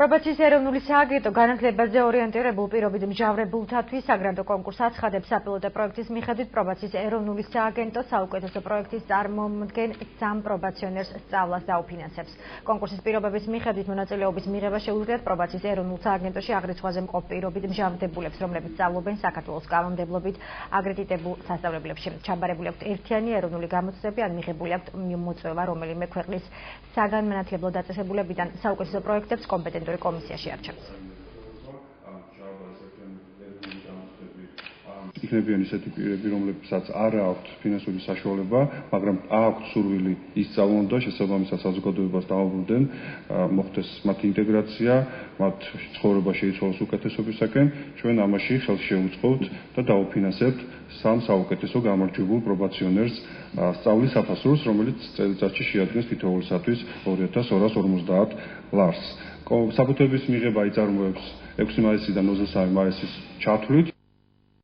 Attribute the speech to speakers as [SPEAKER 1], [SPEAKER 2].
[SPEAKER 1] პრობაციის ეროვნული სააგენტო განათლებაზე ორიენტირებულ პირობით მჟავრებულთათვის საგრანტო კონკურსს აცხადებს. საპილოტო პროექტის მიხედვით პრობაციის ეროვნული სააგენტო საუკეთესო პროექტის წარმომდგენ 3 პრობაციონერს სწავლას დაუფინანსებს. კონკურსის პირობების მიხედვით მონაწილეობის მიღება შეუძლიათ პრობაციის ეროვნულ სააგენტოში აღრიცხვაზე მყოფ პირობით მჟავრდებულებს, რომლებიც სწავლობენ საქართველოს კანონმდებლობით აკრედიტებულ სასწავლებლებში. ჩაბარებული აქვთ ერთიანი ეროვნული გამოცდები ან მიღებული აქვთ მოწვევა რომელიმე ქვეყნის საგანმანათლებლო დაწესებულებიდან საუკეთესო პროექტებს კომპეტენტური კომისიაში არჩევს.
[SPEAKER 2] იქნებიან ისეთი პირები, რომლებსაც არ აქვთ ფინანსური საშუალება, მაგრამ აქვთ სურვილი ისწავლონ და შესაბამისად საზოგადოებას დაუბრუნდნენ, მოხდეს მათი ინტეგრაცია, მათ ცხოვრება შეიცვალოს უკეთესობისაკენ, ჩვენ ამაში ხელს შევუწყობთ და დაუფინანსებთ 3 საუკეთესო გამარჯვებულ პრობაციონერს სწავლის საფასურს, რომელიც წელიწადში შეადგენს თითოეულისათვის 2250 ლარს. საბუთების მიღება იწარმოებს 6 მაისიდან 23 მაისის ჩათვლით.